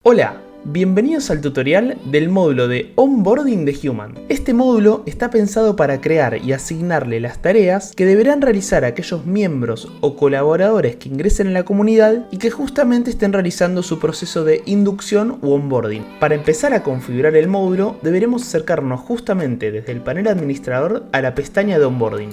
Hola, bienvenidos al tutorial del módulo de Onboarding de Human. Este módulo está pensado para crear y asignarle las tareas que deberán realizar aquellos miembros o colaboradores que ingresen en la comunidad y que justamente estén realizando su proceso de inducción u onboarding. Para empezar a configurar el módulo, deberemos acercarnos justamente desde el panel administrador a la pestaña de Onboarding.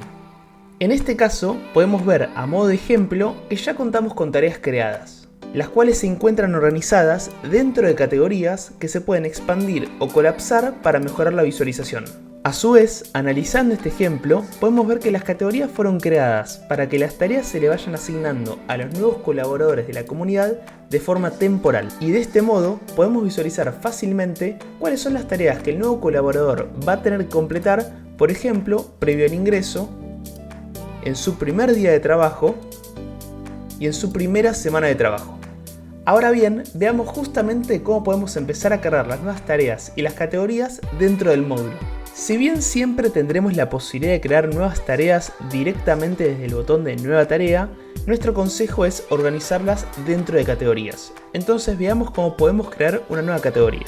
En este caso, podemos ver a modo de ejemplo que ya contamos con tareas creadas, las cuales se encuentran organizadas dentro de categorías que se pueden expandir o colapsar para mejorar la visualización. A su vez, analizando este ejemplo, podemos ver que las categorías fueron creadas para que las tareas se le vayan asignando a los nuevos colaboradores de la comunidad de forma temporal. Y de este modo, podemos visualizar fácilmente cuáles son las tareas que el nuevo colaborador va a tener que completar, por ejemplo, previo al ingreso, en su primer día de trabajo y en su primera semana de trabajo. Ahora bien, veamos justamente cómo podemos empezar a cargar las nuevas tareas y las categorías dentro del módulo. Si bien siempre tendremos la posibilidad de crear nuevas tareas directamente desde el botón de Nueva Tarea, nuestro consejo es organizarlas dentro de categorías. Entonces veamos cómo podemos crear una nueva categoría.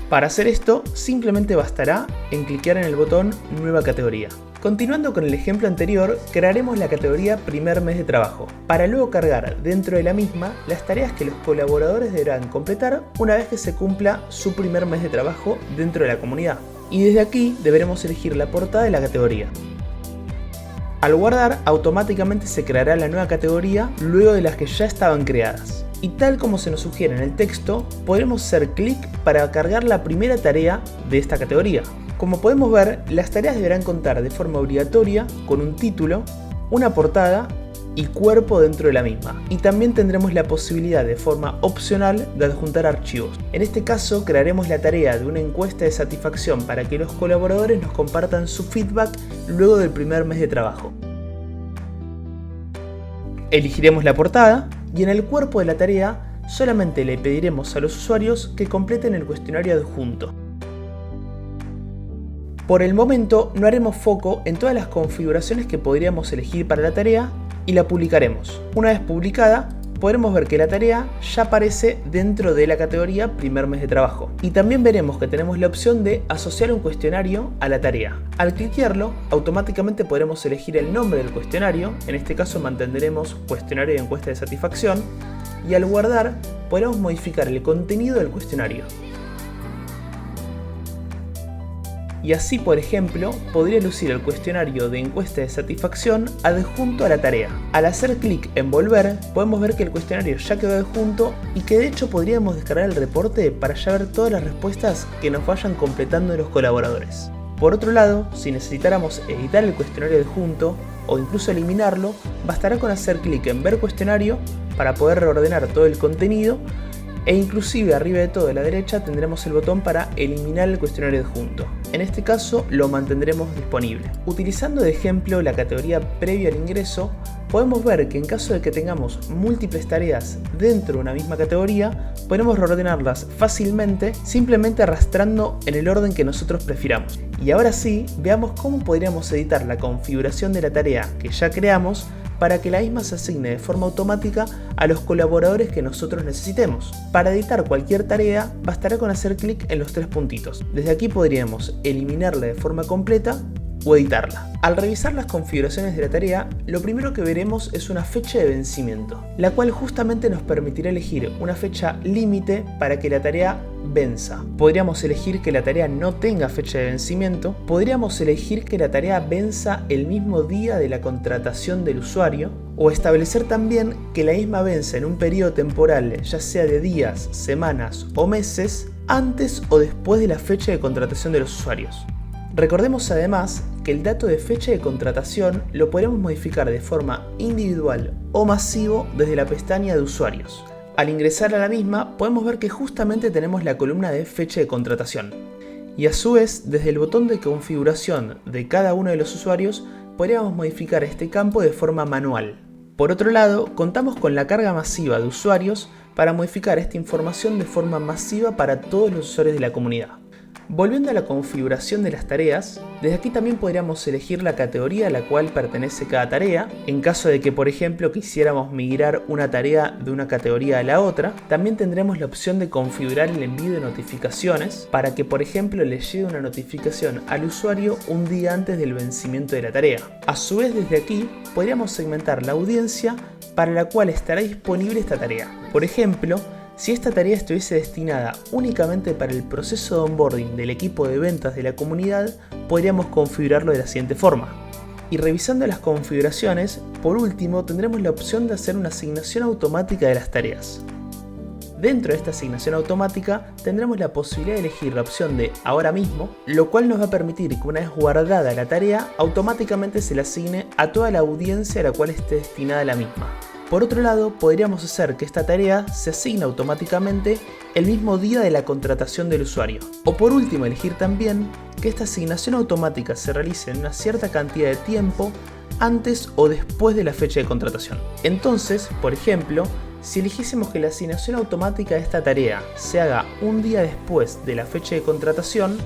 Para hacer esto, simplemente bastará en clicar en el botón Nueva Categoría. Continuando con el ejemplo anterior, crearemos la categoría Primer Mes de Trabajo, para luego cargar dentro de la misma las tareas que los colaboradores deberán completar una vez que se cumpla su primer mes de trabajo dentro de la comunidad. Y desde aquí deberemos elegir la portada de la categoría. Al guardar, automáticamente se creará la nueva categoría luego de las que ya estaban creadas. Y tal como se nos sugiere en el texto, podremos hacer clic para cargar la primera tarea de esta categoría. Como podemos ver, las tareas deberán contar de forma obligatoria con un título, una portada y cuerpo dentro de la misma. Y también tendremos la posibilidad de forma opcional de adjuntar archivos. En este caso, crearemos la tarea de una encuesta de satisfacción para que los colaboradores nos compartan su feedback luego del primer mes de trabajo. Elegiremos la portada y en el cuerpo de la tarea solamente le pediremos a los usuarios que completen el cuestionario adjunto. Por el momento no haremos foco en todas las configuraciones que podríamos elegir para la tarea y la publicaremos. Una vez publicada, podremos ver que la tarea ya aparece dentro de la categoría Primer Mes de Trabajo. Y también veremos que tenemos la opción de asociar un cuestionario a la tarea. Al cliquearlo, automáticamente podremos elegir el nombre del cuestionario, en este caso mantendremos cuestionario de encuesta de satisfacción, y al guardar podremos modificar el contenido del cuestionario. Y así, por ejemplo, podría lucir el cuestionario de encuesta de satisfacción adjunto a la tarea. Al hacer clic en volver, podemos ver que el cuestionario ya quedó adjunto y que de hecho podríamos descargar el reporte para ya ver todas las respuestas que nos vayan completando los colaboradores. Por otro lado, si necesitáramos editar el cuestionario adjunto o incluso eliminarlo, bastará con hacer clic en ver cuestionario para poder reordenar todo el contenido. E inclusive arriba de todo a la derecha tendremos el botón para eliminar el cuestionario adjunto. En este caso lo mantendremos disponible. Utilizando de ejemplo la categoría previo al ingreso, podemos ver que en caso de que tengamos múltiples tareas dentro de una misma categoría, podemos reordenarlas fácilmente simplemente arrastrando en el orden que nosotros prefiramos. Y ahora sí, veamos cómo podríamos editar la configuración de la tarea que ya creamos para que la misma se asigne de forma automática a los colaboradores que nosotros necesitemos. Para editar cualquier tarea, bastará con hacer clic en los tres puntitos. Desde aquí podríamos eliminarla de forma completa o editarla. Al revisar las configuraciones de la tarea, lo primero que veremos es una fecha de vencimiento, la cual justamente nos permitirá elegir una fecha límite para que la tarea venza. Podríamos elegir que la tarea no tenga fecha de vencimiento, podríamos elegir que la tarea venza el mismo día de la contratación del usuario, o establecer también que la misma venza en un periodo temporal, ya sea de días, semanas o meses, antes o después de la fecha de contratación de los usuarios. Recordemos además que el dato de fecha de contratación lo podemos modificar de forma individual o masivo desde la pestaña de usuarios. Al ingresar a la misma podemos ver que justamente tenemos la columna de fecha de contratación. Y a su vez, desde el botón de configuración de cada uno de los usuarios, podríamos modificar este campo de forma manual. Por otro lado, contamos con la carga masiva de usuarios para modificar esta información de forma masiva para todos los usuarios de la comunidad. Volviendo a la configuración de las tareas, desde aquí también podríamos elegir la categoría a la cual pertenece cada tarea. En caso de que, por ejemplo, quisiéramos migrar una tarea de una categoría a la otra, también tendremos la opción de configurar el envío de notificaciones para que, por ejemplo, le llegue una notificación al usuario un día antes del vencimiento de la tarea. A su vez, desde aquí podríamos segmentar la audiencia para la cual estará disponible esta tarea. Por ejemplo, si esta tarea estuviese destinada únicamente para el proceso de onboarding del equipo de ventas de la comunidad, podríamos configurarlo de la siguiente forma. Y revisando las configuraciones, por último tendremos la opción de hacer una asignación automática de las tareas. Dentro de esta asignación automática tendremos la posibilidad de elegir la opción de ahora mismo, lo cual nos va a permitir que una vez guardada la tarea, automáticamente se la asigne a toda la audiencia a la cual esté destinada la misma. Por otro lado, podríamos hacer que esta tarea se asigne automáticamente el mismo día de la contratación del usuario. O por último, elegir también que esta asignación automática se realice en una cierta cantidad de tiempo antes o después de la fecha de contratación. Entonces, por ejemplo, si eligiésemos que la asignación automática de esta tarea se haga un día después de la fecha de contratación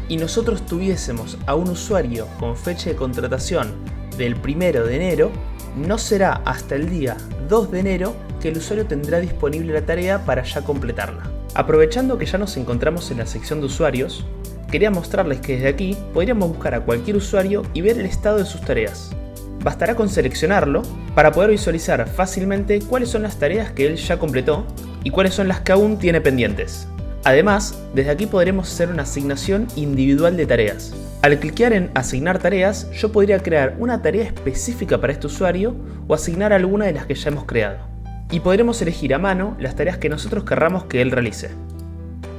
y nosotros tuviésemos a un usuario con fecha de contratación del 1 de enero, no será hasta el día 2 de enero que el usuario tendrá disponible la tarea para ya completarla. Aprovechando que ya nos encontramos en la sección de usuarios, quería mostrarles que desde aquí podríamos buscar a cualquier usuario y ver el estado de sus tareas. Bastará con seleccionarlo para poder visualizar fácilmente cuáles son las tareas que él ya completó y cuáles son las que aún tiene pendientes. Además, desde aquí podremos hacer una asignación individual de tareas. Al cliquear en asignar tareas, yo podría crear una tarea específica para este usuario o asignar alguna de las que ya hemos creado. Y podremos elegir a mano las tareas que nosotros querramos que él realice.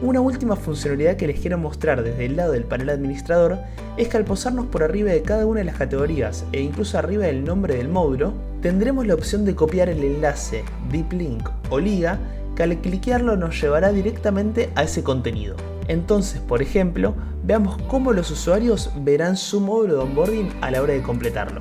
Una última funcionalidad que les quiero mostrar desde el lado del panel administrador es que al posarnos por arriba de cada una de las categorías e incluso arriba del nombre del módulo, tendremos la opción de copiar el enlace, deep link o liga que al cliquearlo nos llevará directamente a ese contenido. Entonces, por ejemplo, veamos cómo los usuarios verán su módulo de onboarding a la hora de completarlo.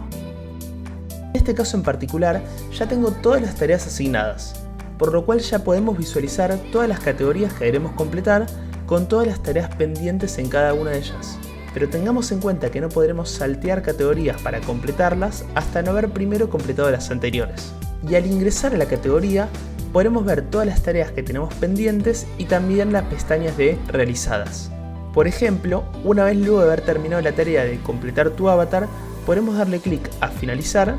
En este caso en particular, ya tengo todas las tareas asignadas, por lo cual ya podemos visualizar todas las categorías que debemos completar con todas las tareas pendientes en cada una de ellas. Pero tengamos en cuenta que no podremos saltear categorías para completarlas hasta no haber primero completado las anteriores. Y al ingresar a la categoría, podremos ver todas las tareas que tenemos pendientes y también las pestañas de realizadas. Por ejemplo, una vez luego de haber terminado la tarea de completar tu avatar, podremos darle clic a finalizar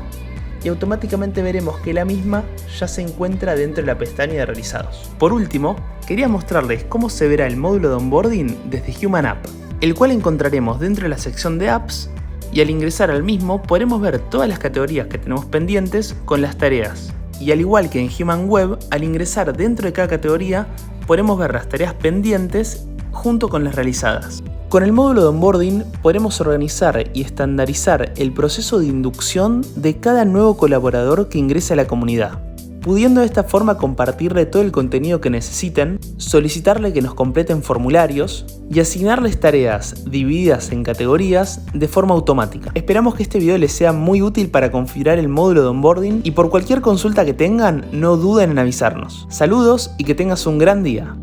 y automáticamente veremos que la misma ya se encuentra dentro de la pestaña de realizados. Por último, quería mostrarles cómo se verá el módulo de onboarding desde Human App, el cual encontraremos dentro de la sección de apps y al ingresar al mismo podremos ver todas las categorías que tenemos pendientes con las tareas. Y al igual que en Human Web, al ingresar dentro de cada categoría podremos ver las tareas pendientes junto con las realizadas. Con el módulo de onboarding podremos organizar y estandarizar el proceso de inducción de cada nuevo colaborador que ingrese a la comunidad, pudiendo de esta forma compartirle todo el contenido que necesiten, solicitarle que nos completen formularios y asignarles tareas divididas en categorías de forma automática. Esperamos que este video les sea muy útil para configurar el módulo de onboarding y por cualquier consulta que tengan, no duden en avisarnos. Saludos y que tengas un gran día.